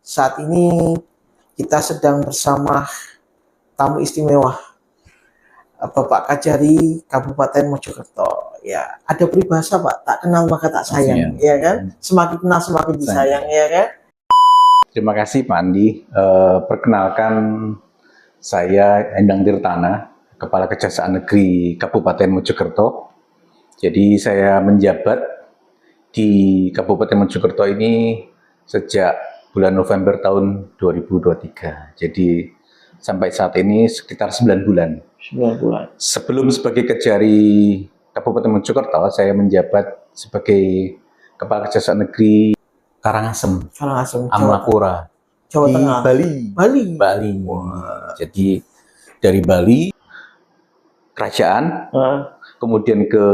Saat ini kita sedang bersama tamu istimewa Bapak Kajari Kabupaten Mojokerto. Ya, ada peribahasa Pak, tak kenal maka tak sayang, ya kan? Semakin kenal semakin disayang, ya kan? Terima kasih Pak Andi. Perkenalkan, saya Endang Tirtana, Kepala Kejaksaan Negeri Kabupaten Mojokerto. Jadi saya menjabat di Kabupaten Mojokerto ini sejak bulan November tahun 2023. Jadi sampai saat ini sekitar 9 bulan. 9 bulan. Sebelum sebagai Kejari Kabupaten Mojokerto, saya menjabat sebagai Kepala Kejaksaan Negeri Karangasem, Amalapura, Jawa di Tengah. Bali. Jadi dari Bali, kerajaan, kemudian ke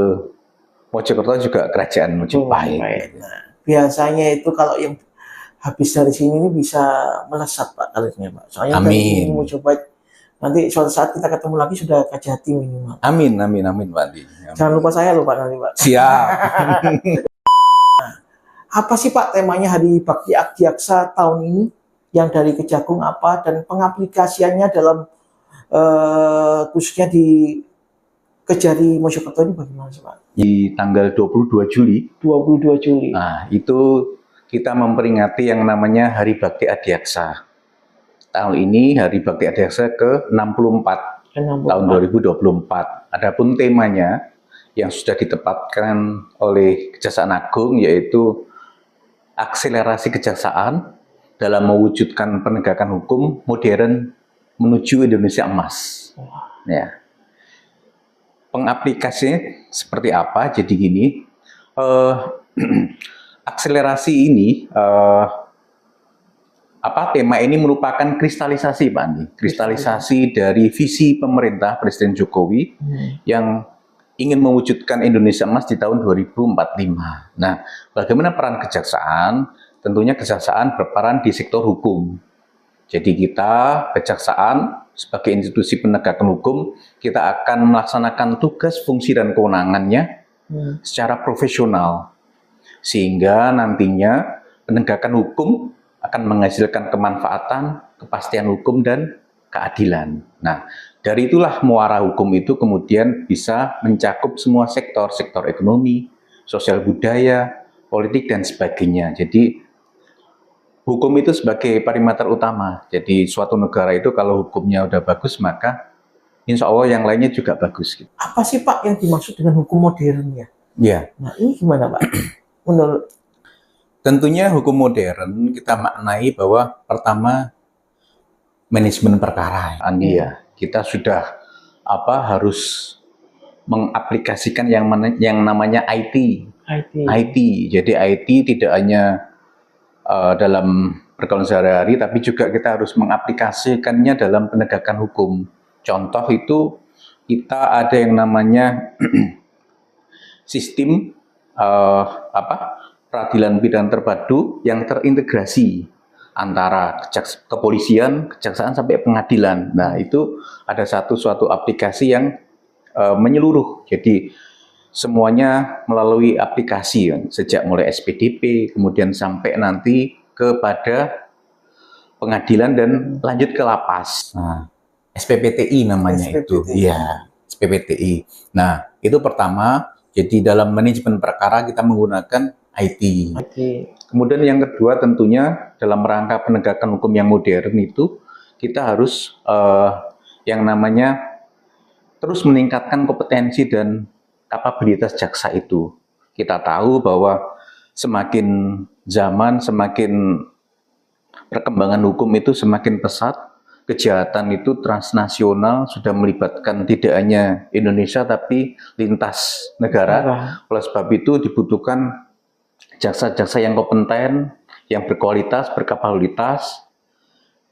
Mojokerto juga kerajaan Mojopahit. Nah, biasanya itu kalau yang habis dari sini ini bisa melesat Pak karirnya Pak. Soalnya dari mau coba nanti suatu saat kita ketemu lagi sudah Kajati minimal. Amin Pak Andi. Jangan lupa saya loh Pak nanti Pak. Siap. Apa sih Pak temanya Hari Bakti Adiaksa tahun ini? Yang dari Kejagung apa dan pengaplikasiannya dalam khususnya di Kejari Mojokerto ini bagaimana sih Pak? Di tanggal 22 Juli. 22 Juli. Nah, itu kita memperingati yang namanya Hari Bakti Adiaksa. Tahun ini Hari Bakti Adiaksa ke-64 tahun 2024. Adapun temanya yang sudah ditetapkan oleh Kejaksaan Agung yaitu akselerasi kejaksaan dalam mewujudkan penegakan hukum modern menuju Indonesia emas. Ya. Pengaplikasinya seperti apa? Jadi gini, akselerasi ini, tema ini merupakan kristalisasi Pak Andi, kristalisasi dari visi pemerintah Presiden Jokowi yang ingin mewujudkan Indonesia emas di tahun 2045. Nah, bagaimana peran kejaksaan? Tentunya kejaksaan berperan di sektor hukum. Jadi kita, kejaksaan, sebagai institusi penegakan hukum, kita akan melaksanakan tugas, fungsi, dan kewenangannya secara profesional. Sehingga nantinya penegakan hukum akan menghasilkan kemanfaatan, kepastian hukum, dan keadilan. Nah, dari itulah muara hukum itu kemudian bisa mencakup semua sektor ekonomi, sosial budaya, politik, dan sebagainya. Jadi, hukum itu sebagai parameter utama. Jadi suatu negara itu kalau hukumnya udah bagus, maka insya Allah yang lainnya juga bagus. Apa sih Pak yang dimaksud dengan hukum modern ya? Iya. Nah ini gimana Pak? Menurut tentunya hukum modern kita maknai bahwa pertama manajemen perkara. Andi ya, kita sudah harus mengaplikasikan yang namanya IT. Jadi IT tidak hanya dalam pergaulan sehari-hari, tapi juga kita harus mengaplikasikannya dalam penegakan hukum. Contoh itu kita ada yang namanya sistem peradilan pidana terpadu yang terintegrasi antara kepolisian, kejaksaan sampai pengadilan. Nah itu ada suatu aplikasi yang menyeluruh. Jadi semuanya melalui aplikasi, sejak mulai SPDP, kemudian sampai nanti kepada pengadilan dan lanjut ke lapas. Nah, SPPTI namanya itu. Iya, SPPTI. Nah, itu pertama. Jadi dalam manajemen perkara kita menggunakan IT. Kemudian yang kedua tentunya dalam rangka penegakan hukum yang modern itu kita harus yang namanya terus meningkatkan kompetensi dan kapabilitas jaksa itu. Kita tahu bahwa semakin zaman, semakin perkembangan hukum itu semakin pesat, kejahatan itu transnasional, sudah melibatkan tidak hanya Indonesia tapi lintas negara. Oleh sebab itu dibutuhkan jaksa-jaksa yang kompeten, yang berkualitas, berkapabilitas,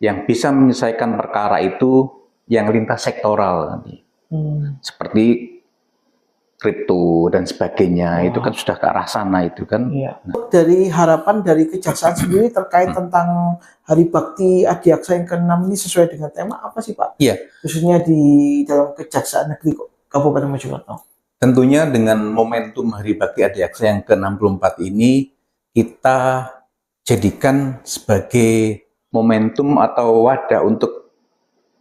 yang bisa menyelesaikan perkara itu yang lintas sektoral. Seperti kripto dan sebagainya, itu kan sudah ke arah sana itu kan. Dari harapan dari kejaksaan sendiri terkait tentang Hari Bakti Adiaksa yang ke-6 ini sesuai dengan tema apa sih Pak? Iya. Khususnya di dalam Kejaksaan Negeri Kabupaten Mojokerto. Tentunya dengan momentum Hari Bakti Adiaksa yang ke-64 ini kita jadikan sebagai momentum atau wadah untuk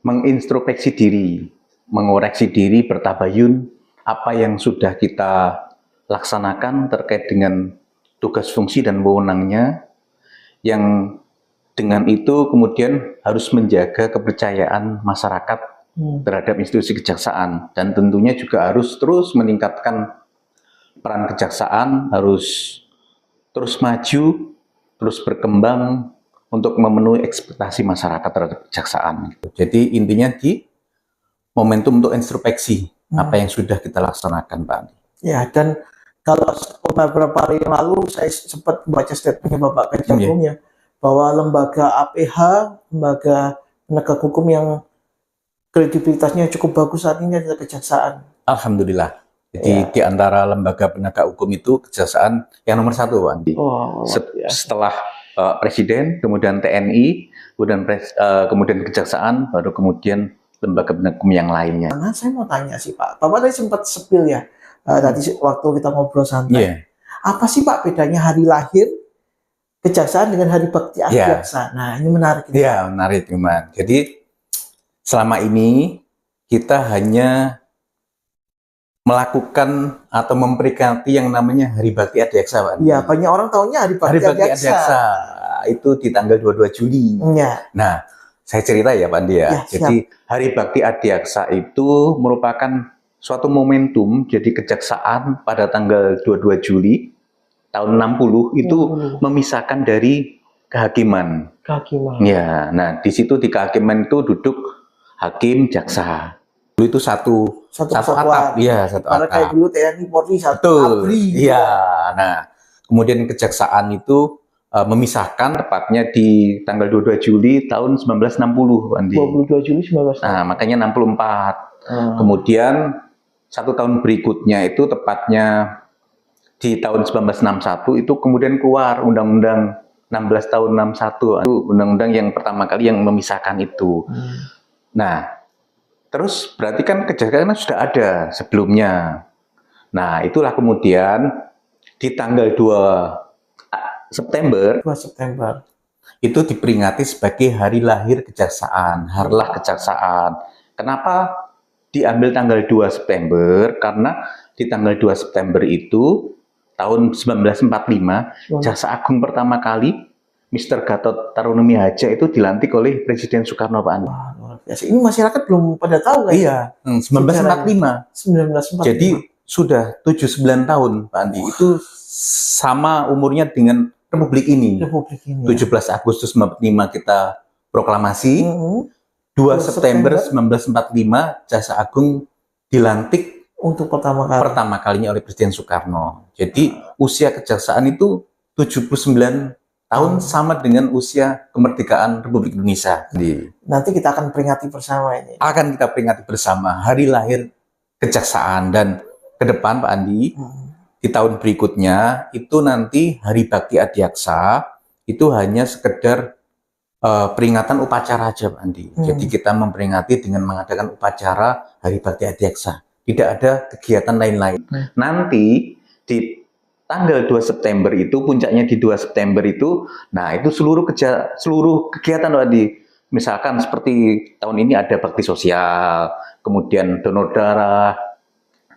mengintrospeksi diri, mengoreksi diri, bertabayun apa yang sudah kita laksanakan terkait dengan tugas fungsi dan wewenangnya, yang dengan itu kemudian harus menjaga kepercayaan masyarakat terhadap institusi kejaksaan, dan tentunya juga harus terus meningkatkan peran kejaksaan, harus terus maju, terus berkembang untuk memenuhi ekspektasi masyarakat terhadap kejaksaan. Jadi intinya di momentum untuk introspeksi apa yang sudah kita laksanakan, Pak Andi. Ya, dan kalau beberapa hari yang lalu saya sempat membaca statementnya Bapak Kejagung ya, bahwa lembaga APH, lembaga penegak hukum yang kredibilitasnya cukup bagus saat ini adalah kejaksaan. Alhamdulillah. Jadi di antara lembaga penegak hukum itu kejaksaan yang nomor 1, Pak Andi. Setelah Presiden, kemudian TNI, kemudian kejaksaan, baru kemudian lembaga penegak hukum yang lainnya. Nah, saya mau tanya sih Pak, Bapak tadi sempat spill ya, tadi waktu kita ngobrol santai. Apa sih Pak bedanya hari lahir kejaksaan dengan hari bakti adiaksa? Nah, ini menarik. Iya, menarik memang. Jadi selama ini kita hanya melakukan atau memperingati yang namanya Hari Bakti Adiaksa, Pak. Iya, banyak orang tahunya Hari Bakti Adiaksa. Itu di tanggal 22 Juli. Ya. Nah, saya cerita ya, Pak Andi ya. Jadi Hari Bakti Adiaksa itu merupakan suatu momentum, jadi kejaksaan pada tanggal 22 Juli tahun 60 itu memisahkan dari kehakiman. Ya, nah di situ di kehakiman itu duduk hakim, jaksa. Itu satu atap, ya, satu atap. Kayak dulu TNI Polri satu ABRI. Iya. Nah, kemudian kejaksaan itu memisahkan tepatnya di tanggal 22 Juli tahun 1960, Andi. 22 Juli 1960. Nah, makanya 64. Kemudian 1 tahun berikutnya itu tepatnya di tahun 1961 itu kemudian keluar Undang-Undang 16 tahun 61. Itu undang-undang yang pertama kali yang memisahkan itu. Nah, terus berarti kan kejaksaan sudah ada sebelumnya. Nah, itulah kemudian di tanggal 2 September itu diperingati sebagai Hari Lahir Kejaksaan, Harlah Kejaksaan. Kenapa diambil tanggal 2 September? Karena di tanggal 2 September itu tahun 1945 Jaksa Agung pertama kali Mr. Gatot Tarunemi-Haja itu dilantik oleh Presiden Soekarno, Pak Andi. Ini masyarakat belum pada tahu kan? Iya, 1945. Jadi sudah 79 tahun, Pak Andi. Itu sama umurnya dengan Republik ini. 17 Agustus 1945 kita proklamasi. 2 September 1945 Jaksa Agung dilantik untuk pertama kalinya oleh Presiden Soekarno. Jadi usia kejaksaan itu 79 tahun sama dengan usia kemerdekaan Republik Indonesia. Nanti kita akan peringati bersama ini. Akan kita peringati bersama Hari Lahir Kejaksaan, dan ke depan Pak Andi, di tahun berikutnya itu nanti Hari Bakti Adiaksa itu hanya sekedar peringatan upacara aja, Pak Andi. Jadi kita memperingati dengan mengadakan upacara Hari Bakti Adiaksa. Tidak ada kegiatan lain-lain. Nanti di tanggal 2 September itu, puncaknya di 2 September itu, nah itu seluruh kegiatan tadi, misalkan seperti tahun ini ada bakti sosial, kemudian donor darah,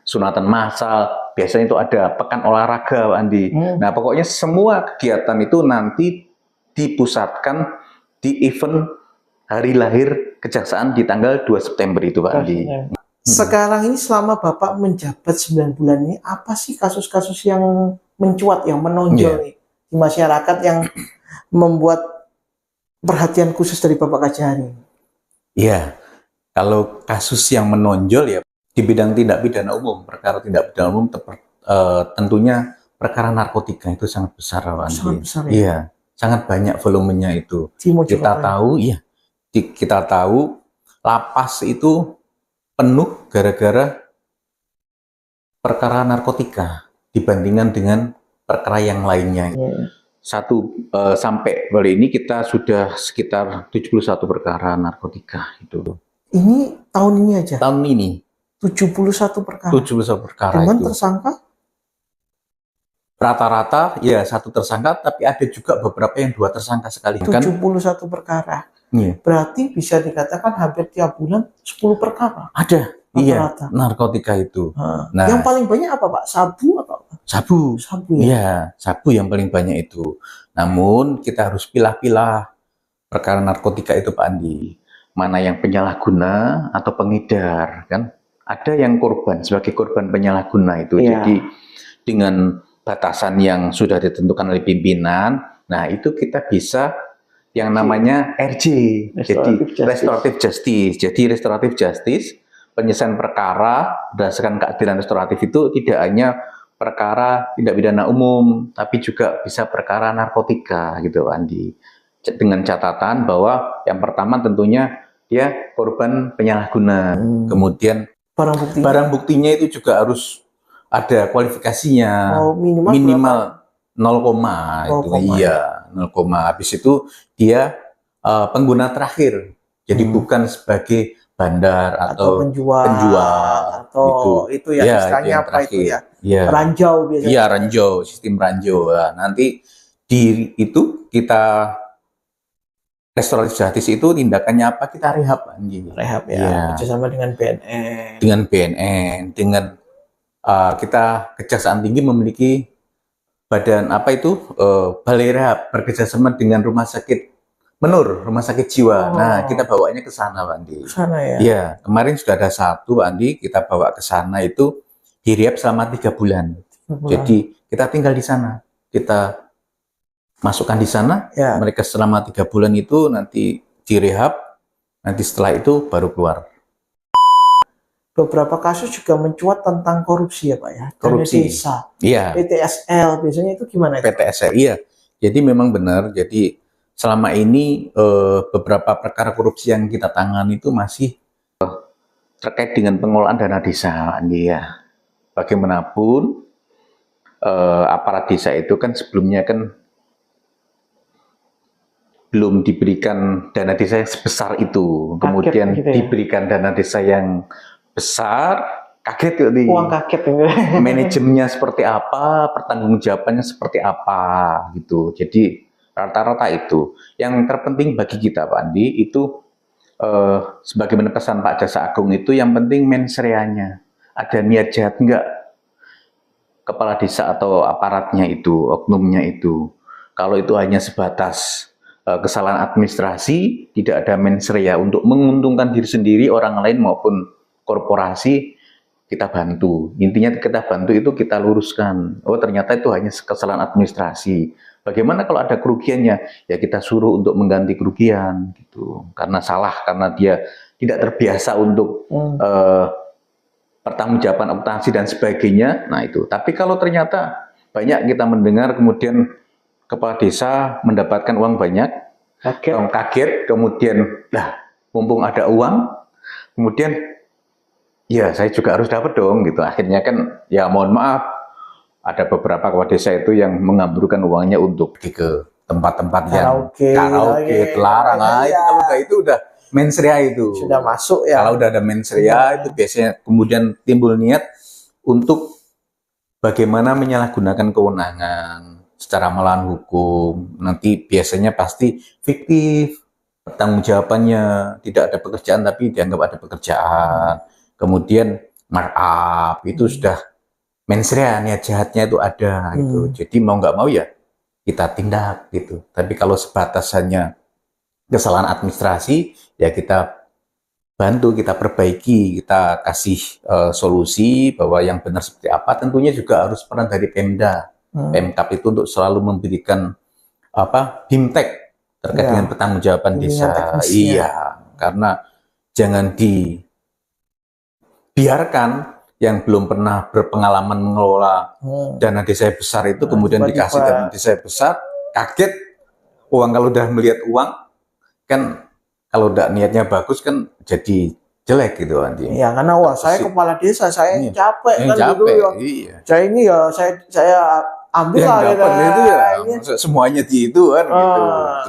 sunatan massal, biasanya itu ada pekan olahraga, Pak Andi. Nah pokoknya semua kegiatan itu nanti dipusatkan di event Hari Lahir Kejaksaan di tanggal 2 September itu, Pak Andi. Sekarang ini selama Bapak menjabat 9 bulan ini, apa sih kasus-kasus yang mencuat, yang menonjol nih di masyarakat yang membuat perhatian khusus dari Bapak Kajari? Iya, kalau kasus yang menonjol ya di bidang tindak pidana umum, perkara tindak pidana umum tentunya perkara narkotika itu sangat besar, Pak Andi. Sangat besar, ya? Iya, sangat banyak volumenya itu. Kita tahu lapas itu penuh gara-gara perkara narkotika dibandingkan dengan perkara yang lainnya. Sampai kali ini kita sudah sekitar 71 perkara narkotika itu. Ini tahun ini aja? Tahun ini. 71 perkara? 71 perkara dengan itu. tersangka? rata-rata ya satu tersangka, tapi ada juga beberapa yang 2 tersangka sekali. 71 perkara. Iya. Berarti bisa dikatakan hampir tiap bulan 10 perkara. Ada. Rata-rata. Iya, narkotika itu. Nah, yang paling banyak apa Pak? Sabu atau apa? Sabu. Sabu ya? Iya, sabu yang paling banyak itu. Namun kita harus pilah-pilah perkara narkotika itu Pak Andi. Mana yang penyalahguna atau pengedar kan? Ada yang korban, sebagai korban penyalahguna itu. Iya. Jadi dengan batasan yang sudah ditentukan oleh pimpinan, nah itu kita bisa yang namanya RJ, Restoratif Justice. Jadi Restoratif Justice, penyelesaian perkara berdasarkan keadilan restoratif itu tidak hanya perkara tindak pidana umum, tapi juga bisa perkara narkotika gitu Andi. Dengan catatan bahwa yang pertama tentunya dia korban penyalahguna, kemudian barang buktinya itu juga harus ada kualifikasinya, minimal 0, itu iya 0, habis itu dia pengguna terakhir, jadi bukan sebagai bandar atau penjual atau itu ya istilahnya apa itu ya, ranjau biasanya. Iya, ranjau, sistem ranjau. Nah, nanti di itu kita restoratif justice itu tindakannya apa? Kita rehab anjing. Rehab ya, kerjasama dengan BNN. Dengan BNN, dengan kita Kejaksaan Tinggi memiliki badan apa itu balai rehab bekerjasama dengan rumah sakit Menur, rumah sakit jiwa. Nah, kita bawanya ke sana, Pak Andi. Ke sana ya? Iya, kemarin sudah ada 1, Pak Andi, kita bawa ke sana itu direhab selama 3 bulan. Jadi kita tinggal di sana, kita masukkan di sana, mereka selama 3 bulan itu nanti direhab, nanti setelah itu baru keluar. Beberapa kasus juga mencuat tentang korupsi ya Pak ya, korupsi desa, iya. PTSL biasanya itu gimana? PTSL iya, jadi memang benar. Jadi selama ini beberapa perkara korupsi yang kita tangani itu masih terkait dengan pengelolaan dana desa, ya. Bagaimanapun aparat desa itu kan sebelumnya kan belum diberikan dana desa yang sebesar itu, kemudian gitu ya? Diberikan dana desa yang besar, kaget tuh nih. Uang kaget manajemennya seperti apa, pertanggungjawabannya seperti apa gitu. Jadi rata-rata itu. Yang terpenting bagi kita Pak Andi itu sebagaimana pesan Pak Jaksa Agung itu yang penting mensreanya. Ada niat jahat enggak kepala desa atau aparatnya itu, oknumnya itu. Kalau itu hanya sebatas kesalahan administrasi, tidak ada mensrea untuk menguntungkan diri sendiri, orang lain maupun korporasi, kita bantu. Intinya kita bantu itu kita luruskan. Oh ternyata itu hanya kesalahan administrasi. Bagaimana kalau ada kerugiannya? Ya kita suruh untuk mengganti kerugian gitu. Karena salah, karena dia tidak terbiasa untuk pertanggungjawaban akuntansi dan sebagainya. Nah itu. Tapi kalau ternyata banyak kita mendengar kemudian kepala desa mendapatkan uang banyak, kaget, kemudian mumpung ada uang, kemudian ya saya juga harus dapat dong gitu. Akhirnya kan ya mohon maaf, ada beberapa kepala desa itu yang mengamburkan uangnya untuk pergi ke tempat-tempat yang karaoke, terlarang. Nah, itu udah mensrea itu. Sudah masuk ya. Kalau udah ada mensrea itu biasanya kemudian timbul niat untuk bagaimana menyalahgunakan kewenangan secara melawan hukum. Nanti biasanya pasti fiktif, pertanggungjawabannya tidak ada pekerjaan tapi dianggap ada pekerjaan. Kemudian markup itu sudah mensrea, niat jahatnya itu ada gitu. Jadi mau nggak mau ya kita tindak gitu. Tapi kalau sebatas hanya kesalahan administrasi ya kita bantu, kita perbaiki, kita kasih solusi bahwa yang benar seperti apa. Tentunya juga harus peran dari Pemda, Pemkab itu untuk selalu memberikan bimtek terkait dengan pertanggungjawaban desa. Iya, karena jangan dibiarkan yang belum pernah berpengalaman mengelola dana desa besar itu kemudian dikasih dana desa besar, kaget uang. Kalau udah melihat uang kan kalau udah niatnya bagus kan jadi jelek gitu nanti. Iya, karena saya kepala desa, saya capek kan gitu ya. Iya. Saya ini ya saya ambil lah gitu. Itu ya semuanya di itu kan gitu.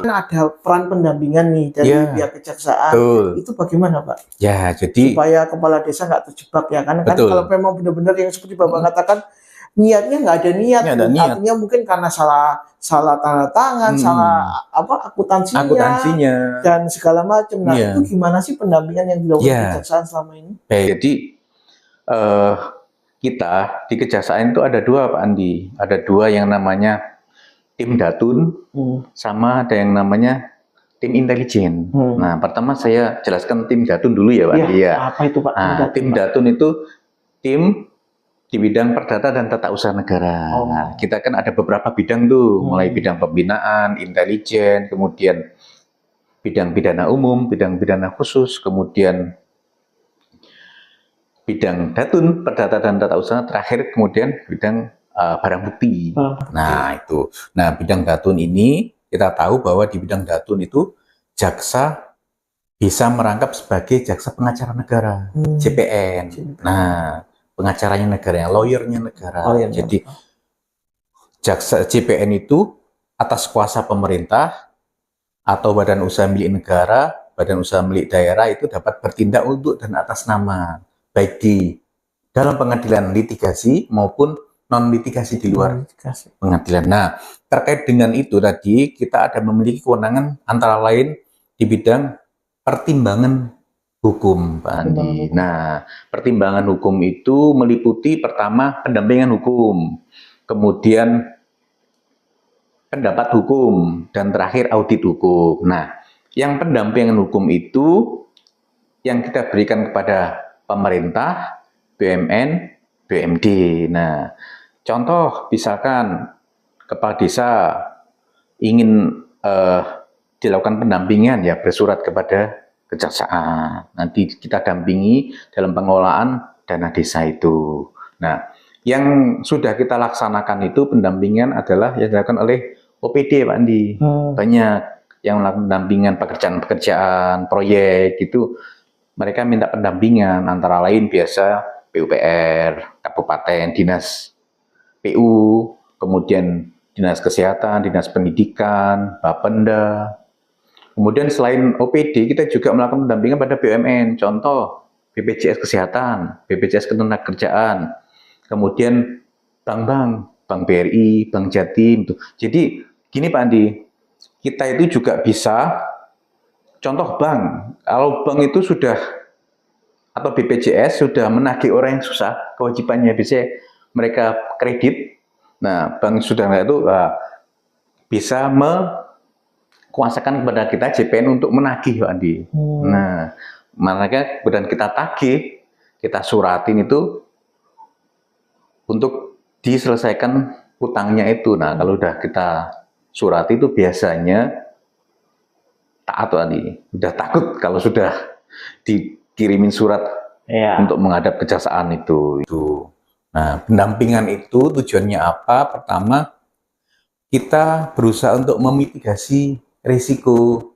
Kan ada peran pendampingan nih dari pihak kejaksaan. Itu bagaimana Pak? Ya, jadi supaya kepala desa nggak terjebak ya kan kalau memang benar-benar yang seperti Bapak katakan niatnya nggak ada niat, Nggak ada niat. artinya mungkin karena salah tanda tangan, salah akuntansinya dan segala macam. Nah, Iya. itu gimana sih pendampingan yang dilakukan Iya. kejaksaan selama ini? Baik, jadi kita di kejaksaan itu ada dua, Pak Andi. Ada dua yang namanya tim Datun, sama ada yang namanya tim intelijen. Nah, pertama saya jelaskan tim Datun dulu ya, Pak Andi. Iya. Apa itu, Pak? Nah, tim Datun itu tim di bidang perdata dan tata usaha negara. Nah, kita kan ada beberapa bidang tuh, mulai bidang pembinaan, intelijen, kemudian bidang pidana umum, bidang pidana khusus, kemudian bidang Datun, perdata dan tata usaha, terakhir kemudian bidang barang bukti. Nah, itu. Nah, bidang Datun ini kita tahu bahwa di bidang Datun itu jaksa bisa merangkap sebagai jaksa pengacara negara, JPN. Nah, pengacaranya negara, lawyernya negara. Jadi jaksa JPN itu atas kuasa pemerintah atau badan usaha milik negara, badan usaha milik daerah itu dapat bertindak untuk dan atas nama, baik di dalam pengadilan litigasi maupun non litigasi di luar pengadilan. Nah, terkait dengan itu tadi kita ada memiliki kewenangan antara lain di bidang pertimbangan hukum, Pak Andi. Nah, pertimbangan hukum itu meliputi pertama pendampingan hukum, kemudian pendapat hukum, dan terakhir audit hukum. Nah, yang pendampingan hukum itu yang kita berikan kepada pemerintah, BUMN, BUMD. Nah, contoh misalkan kepala desa ingin dilakukan pendampingan ya, bersurat kepada kejaksaan. Nanti kita dampingi dalam pengelolaan dana desa itu. Nah, yang sudah kita laksanakan itu pendampingan adalah yang dilakukan oleh OPD, Pak Andi. Banyak yang melakukan pendampingan pekerjaan-pekerjaan, proyek gitu. Mereka minta pendampingan antara lain biasa PUPR, kabupaten, dinas PU, kemudian dinas kesehatan, dinas pendidikan, Bapenda. Kemudian selain OPD, kita juga melakukan pendampingan pada BUMN. Contoh, BPJS Kesehatan, BPJS Ketenagakerjaan, kemudian bank-bank, Bank BRI, Bank Jatim. Jadi, gini Pak Andi, kita itu juga bisa, contoh bank, kalau bank itu sudah, atau BPJS sudah menagih orang yang susah, kewajibannya bisa mereka kredit. Nah, bank sudah itu bisa kuasakan kepada kita JPN untuk menagih, Pak Andi. Nah, makanya kemudian kita tagih, kita suratin itu untuk diselesaikan utangnya itu. Nah, kalau udah kita surati itu biasanya taat, Pak Andi. Udah takut kalau sudah dikirimin surat untuk menghadap kejaksaan itu. Nah, pendampingan itu tujuannya apa? Pertama, kita berusaha untuk memitigasi risiko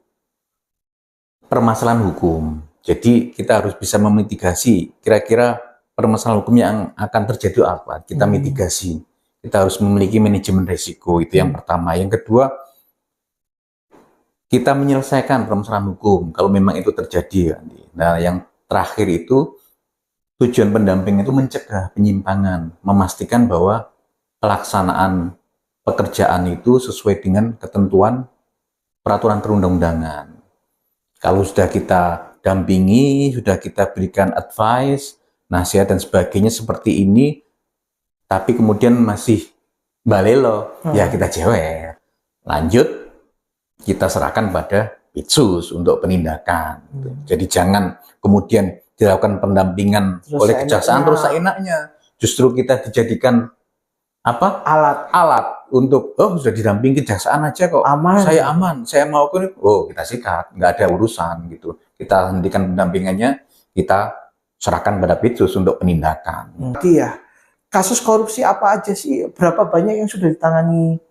permasalahan hukum. Jadi kita harus bisa memitigasi kira-kira permasalahan hukum yang akan terjadi apa. Kita mitigasi. Kita harus memiliki manajemen risiko. Itu yang pertama. Yang kedua, kita menyelesaikan permasalahan hukum kalau memang itu terjadi. Nah, yang terakhir itu tujuan pendamping itu mencegah penyimpangan, memastikan bahwa pelaksanaan pekerjaan itu sesuai dengan ketentuan peraturan perundang-undangan. Kalau sudah kita dampingi, sudah kita berikan advice, nasihat dan sebagainya seperti ini, tapi kemudian masih balelo, ya kita jewer. Lanjut, kita serahkan pada Pitsus untuk penindakan. Jadi jangan kemudian dilakukan pendampingan oleh kejaksaan terus seenaknya. Justru kita dijadikan apa? Alat untuk sudah didampingi kejaksaan aja kok. Aman. Saya aman, saya mau kita sikat, nggak ada urusan gitu. Kita hentikan pendampingannya, kita serahkan pada Pitsus untuk penindakan. Iya. Kasus korupsi apa aja sih? Berapa banyak yang sudah ditangani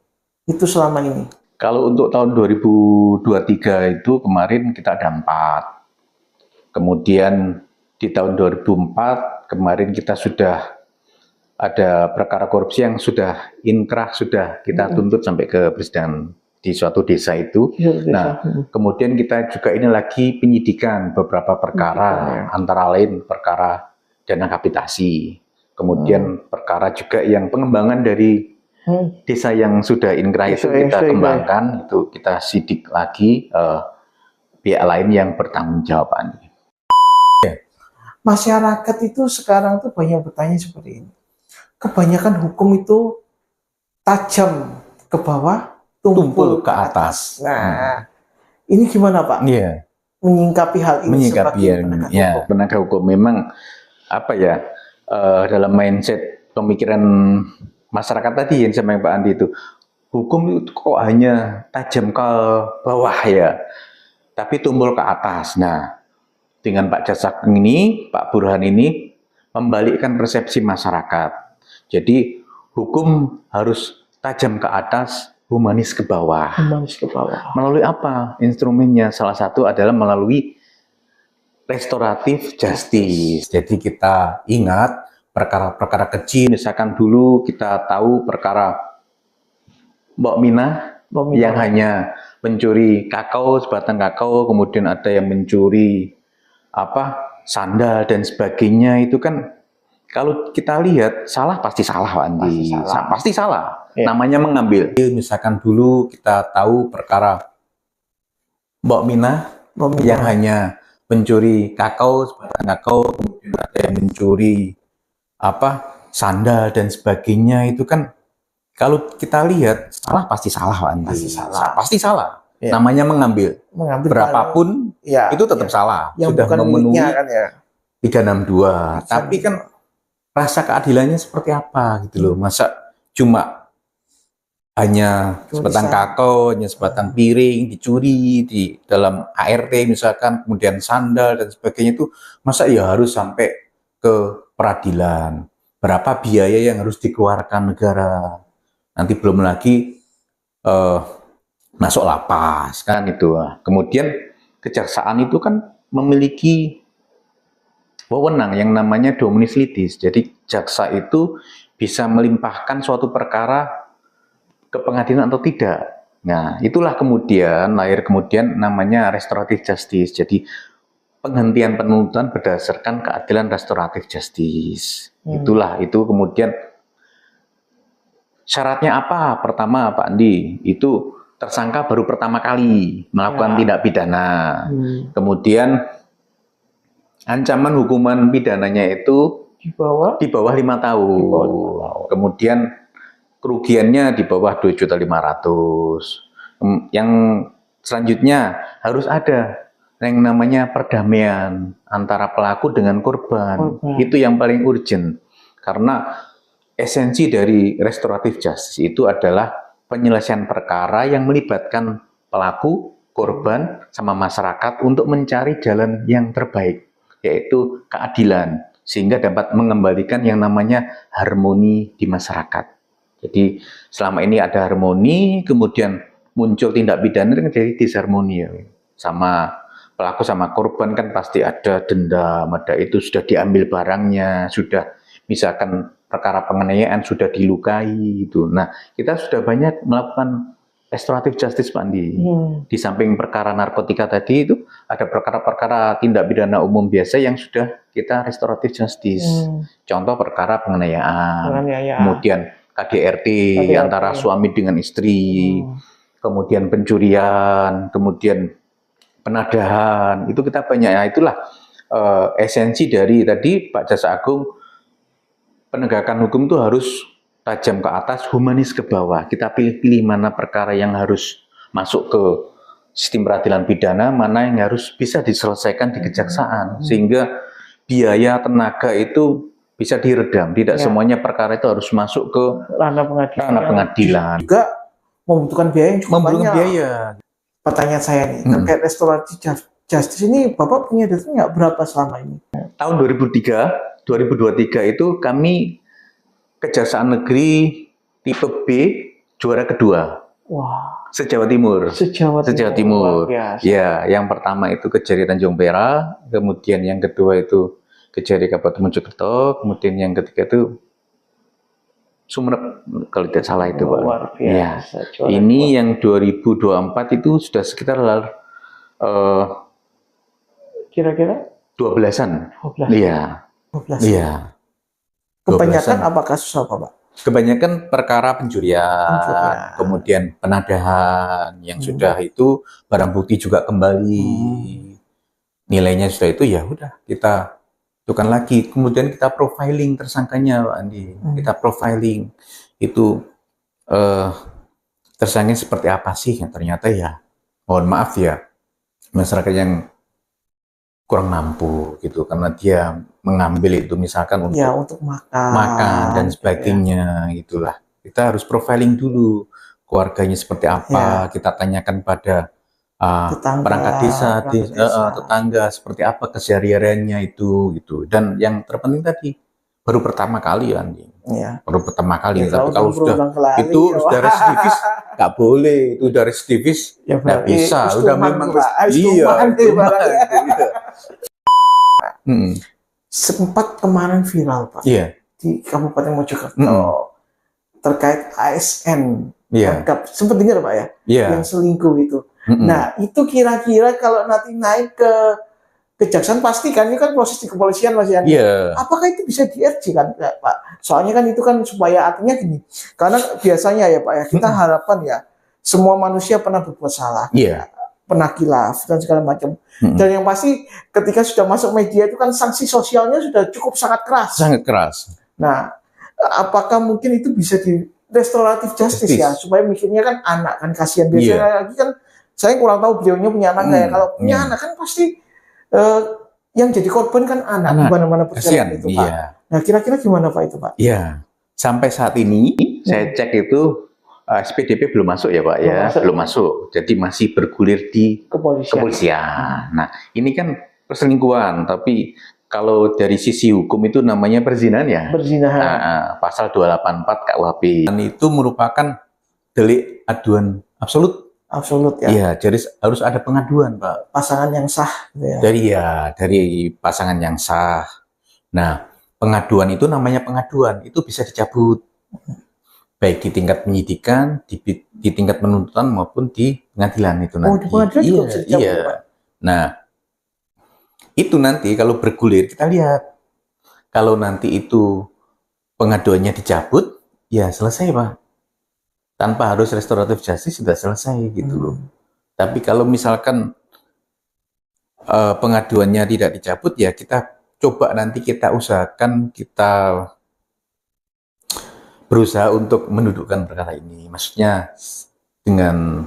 itu selama ini? Kalau untuk tahun 2023 itu kemarin kita ada 4. Kemudian di tahun 2004 kemarin kita sudah ada perkara korupsi yang sudah inkrah, sudah kita tuntut sampai ke persidangan di suatu desa itu. Nah, kemudian kita juga ini lagi penyidikan beberapa perkara, antara lain perkara dana kapitasi. Kemudian perkara juga yang pengembangan dari desa yang sudah inkrah itu kita kembangkan, itu kita sidik lagi pihak lain yang bertanggung jawab. Masyarakat itu sekarang tuh banyak bertanya seperti ini. Kebanyakan hukum itu tajam ke bawah, tumpul ke atas. Nah, ini gimana Pak? Iya. Menyingkapi hal ini sebagai penegak hukum memang apa ya, dalam mindset pemikiran masyarakat tadi yang sama Pak Andi itu, hukum itu kok hanya tajam ke bawah ya, tapi tumpul ke atas. Nah, dengan Pak Jaksa ini, Pak Burhan ini membalikkan persepsi masyarakat. Jadi hukum harus tajam ke atas, humanis ke bawah. Humanis ke bawah. Melalui apa instrumennya? Salah satu adalah melalui restoratif justice. Jadi kita ingat perkara-perkara kecil, misalkan dulu kita tahu perkara Mbok Minah yang hanya mencuri kakao, sebatang kakao, kemudian ada yang mencuri sandal dan sebagainya. Itu kan kalau kita lihat salah pasti salah, Pak Andi. Pasti salah. Ya. Namanya mengambil. Misalkan dulu kita tahu perkara Mbok Minah yang hanya mencuri kakao, sebatang kakao, kemudian ada yang mencuri sandal dan sebagainya. Itu kan kalau kita lihat salah pasti salah, Pak Andi. Pasti salah. Ya. Namanya mengambil berapapun itu tetap salah. Yang sudah memenuhi kan, ya. 362. Tapi kan rasa keadilannya seperti apa gitu loh. Masa cuma hanya sebatang kakao, hanya sebatang piring dicuri di dalam ART misalkan, kemudian sandal dan sebagainya, itu masa ya harus sampai ke peradilan? Berapa biaya yang harus dikeluarkan negara? Nanti belum lagi masuk lapas kan itu. Kemudian kejaksaan itu kan memiliki wewenang yang namanya dominus litis. Jadi jaksa itu bisa melimpahkan suatu perkara ke pengadilan atau tidak. Nah, itulah kemudian lahir namanya restoratif justice. Jadi penghentian penuntutan berdasarkan keadilan restoratif justice. Itu kemudian syaratnya apa? Pertama, Pak Andi, itu tersangka baru pertama kali melakukan tindak pidana. Kemudian ancaman hukuman pidananya itu di bawah 5 tahun. Kemudian kerugiannya di bawah 2.500.000. Yang selanjutnya harus ada yang namanya perdamaian antara pelaku dengan korban. Itu yang paling urgent. Karena esensi dari restoratif justice itu adalah penyelesaian perkara yang melibatkan pelaku, korban, sama masyarakat untuk mencari jalan yang terbaik, yaitu keadilan, sehingga dapat mengembalikan yang namanya harmoni di masyarakat. Jadi selama ini ada harmoni, kemudian muncul tindak pidana kan jadi disharmoni ya. Sama pelaku sama korban kan pasti ada dendam, ada itu sudah diambil barangnya, sudah misalkan perkara penganiayaan sudah dilukai itu. Nah, kita sudah banyak melakukan restoratif justice, Pak Andi. Di samping perkara narkotika tadi itu ada perkara-perkara tindak pidana umum biasa yang sudah kita restoratif justice. Contoh perkara penganiayaan. Kemudian KDRT antara suami dengan istri. Kemudian pencurian, kemudian penadahan. Itu kita banyak. Nah, itulah esensi dari tadi Pak Jaksa Agung, penegakan hukum itu harus tajam ke atas, humanis ke bawah. Kita pilih-pilih mana perkara yang harus masuk ke sistem peradilan pidana, mana yang harus bisa diselesaikan di kejaksaan. Sehingga biaya tenaga itu bisa diredam. Tidak semuanya perkara itu harus masuk ke ranah pengadilan. Juga membutuhkan biaya yang cukup banyak. Pertanyaan saya nih, terkait restoratif justice ini, Bapak punya data nggak berapa selama ini? Tahun 2023 itu kami Kejaksaan Negeri tipe B juara kedua. Wah. Se-Jawa Timur. Se-Jawa Timur. Ya, yang pertama itu Kejari Tanjung Perak, kemudian yang kedua itu Kejari Kabupaten Mojokerto, kemudian yang ketiga itu Sumeneb, kalau tidak salah itu, Pak. Luar biasa. Ya. Ini yang 2024 itu sudah sekitar kira-kira 12-an. Iya. 12. Iya. Kebanyakan 12-an. apa kasus apa, Pak? Kebanyakan perkara pencurian, Pencurian. kemudian penadahan yang Hmm. sudah itu barang bukti juga kembali. Nilainya sudah itu ya udah kita tentukan lagi. Kemudian kita profiling tersangkanya, Pak Andi. Kita profiling itu tersangkanya seperti apa sih yang ternyata ya mohon maaf ya masyarakat yang kurang mampu gitu karena dia mengambil itu misalkan untuk Ya, untuk makan dan gitu ya. sebagainya gitulah. Kita harus profiling dulu keluarganya seperti apa, kita tanyakan pada Tetangga, perangkat desa, perangkat desa. tetangga seperti apa kesehariannya itu gitu. Dan yang terpenting tadi baru pertama kali Andi. Ya. Baru pertama kali, Ya, tapi kalau sudah berulang-ulang itu kali, ya, sudah Pak. residivis nggak boleh, itu udah residivis Ya, nggak berarti bisa, udah istuman, memang Pak. iya, Istuman, istuman, ibaratnya. iya. Sempat kemarin viral, Pak, Iya, di Kabupaten Mojokerto terkait ASN. iya, Sempat dengar, Pak ya, iya. yang selingkuh itu. Nah, itu kira-kira kalau nanti naik ke kejaksaan pasti kan ini kan proses di kepolisian Mas Yan. Iya. Apakah itu bisa di-RJ kan, Pak? Soalnya kan itu kan supaya artinya gini. Karena biasanya ya Pak ya, kita harapan ya semua manusia pernah berbuat salah. Iya. Pernah khilaf dan segala macam. Dan yang pasti ketika sudah masuk media itu kan sanksi sosialnya sudah cukup sangat keras. Sangat keras. Nah, apakah mungkin itu bisa di restoratif justice ya supaya mikirnya kan anak kan kasihan biasanya lagi kan saya kurang tahu beliaunya punya anak kayak kalau punya anak kan pasti yang jadi korban kan anak di mana-mana perjalanan itu Pak. Iya. Nah kira-kira gimana Pak itu Pak? Iya. Sampai saat ini saya cek itu SPDP belum masuk ya Pak ya, belum masuk. Jadi masih bergulir di kepolisian. Nah ini kan perselingkuhan, tapi kalau dari sisi hukum itu namanya perzinahan ya. Perzinahan. Pasal 284 KUHP. Dan itu merupakan delik aduan absolut. Absolut ya. Iya, jadi harus ada pengaduan, Pak. Pasangan yang sah gitu ya. Dari pasangan yang sah. Nah, pengaduan itu namanya pengaduan, itu bisa dicabut. Baik di tingkat penyidikan, di tingkat penuntutan maupun di pengadilan itu nanti. Oh, di pengadilan juga bisa dicabut, iya. Pak. Nah, itu nanti kalau bergulir kita lihat. Kalau nanti itu pengaduannya dicabut, ya selesai, Pak. Tanpa harus restoratif justice sudah selesai gitu loh. Tapi kalau misalkan pengaduannya tidak dicabut, ya kita coba nanti kita usahakan kita berusaha untuk mendudukkan perkara ini. Maksudnya dengan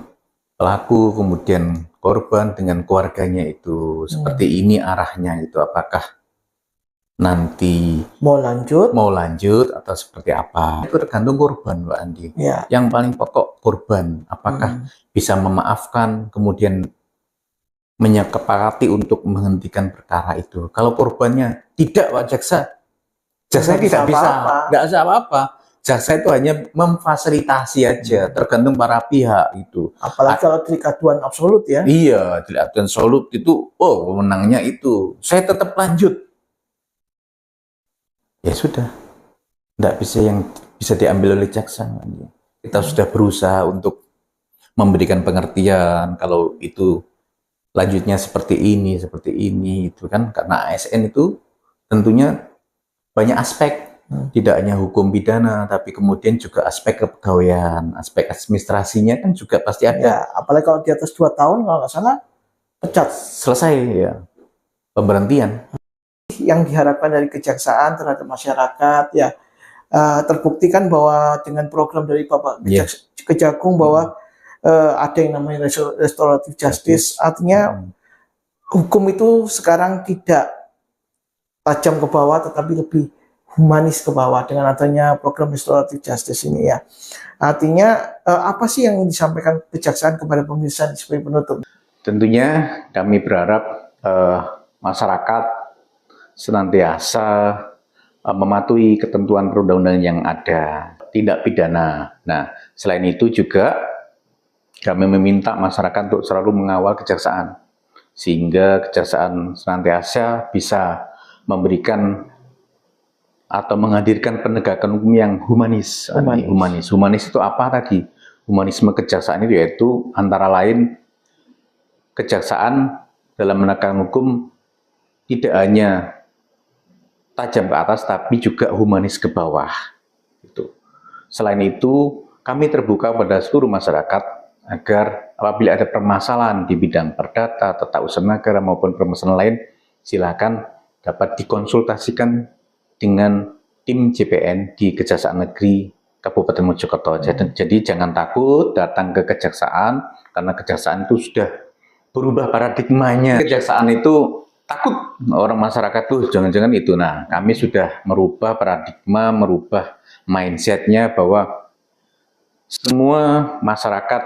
pelaku, kemudian korban, dengan keluarganya itu seperti ini arahnya itu. Apakah nanti mau lanjut atau seperti apa? Itu tergantung korban, Mbak Andi. Ya. Yang paling pokok korban, apakah bisa memaafkan, kemudian menyepakati untuk menghentikan perkara itu. Kalau korbannya tidak, Pak Jaksa tidak bisa, nggak bisa apa-apa. Jaksa itu hanya memfasilitasi aja, tergantung para pihak itu. Apalagi kalau delik aduan absolut ya. Iya, delik aduan absolut itu, wewenangnya itu. Saya tetap lanjut. Ya sudah, nggak bisa yang bisa diambil oleh jaksa. Kita sudah berusaha untuk memberikan pengertian kalau itu lanjutnya seperti ini itu kan karena ASN itu tentunya banyak aspek, tidak hanya hukum pidana tapi kemudian juga aspek kepegawaian, aspek administrasinya kan juga pasti ada. Ya, apalagi kalau di atas 2 tahun kalau nggak salah pecat, selesai ya, pemberhentian. Yang diharapkan dari kejaksaan terhadap masyarakat ya terbuktikan bahwa dengan program dari Bapak Kejagung bahwa ada yang namanya restoratif justice, artinya hukum itu sekarang tidak tajam ke bawah tetapi lebih humanis ke bawah dengan adanya program restoratif justice ini ya. Artinya apa sih yang disampaikan kejaksaan kepada pemirsa sebagai penutup? Tentunya kami berharap masyarakat senantiasa mematuhi ketentuan perundang-undangan yang ada, tindak pidana. Nah, selain itu juga kami meminta masyarakat untuk selalu mengawal kejaksaan, sehingga kejaksaan senantiasa bisa memberikan atau menghadirkan penegakan hukum yang humanis. Humanis itu apa tadi? Humanisme kejaksaan itu yaitu antara lain kejaksaan dalam menegakkan hukum tidak hanya tajam ke atas, tapi juga humanis ke bawah. Gitu. Selain itu, kami terbuka pada seluruh masyarakat agar apabila ada permasalahan di bidang perdata, tata usaha negara maupun permasalahan lain, silakan dapat dikonsultasikan dengan tim JPN di Kejaksaan Negeri Kabupaten Mojokerto. Jadi jangan takut datang ke kejaksaan, karena kejaksaan itu sudah berubah paradigmanya. Kejaksaan itu takut orang masyarakat tuh jangan-jangan itu. Nah, kami sudah merubah paradigma, merubah mindsetnya bahwa semua masyarakat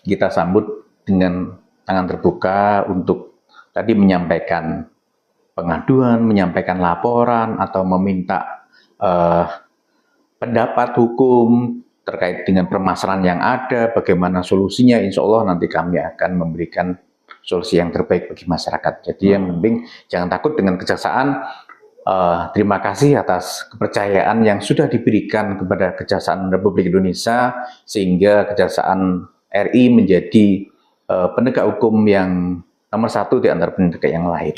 kita sambut dengan tangan terbuka untuk tadi menyampaikan pengaduan, menyampaikan laporan, atau meminta pendapat hukum terkait dengan permasalahan yang ada, bagaimana solusinya. Insya Allah nanti kami akan memberikan solusi yang terbaik bagi masyarakat. Jadi yang penting jangan takut dengan kejaksaan. Terima kasih atas kepercayaan yang sudah diberikan kepada Kejaksaan Republik Indonesia, sehingga Kejaksaan RI menjadi penegak hukum yang nomor satu di antara penegak yang lain.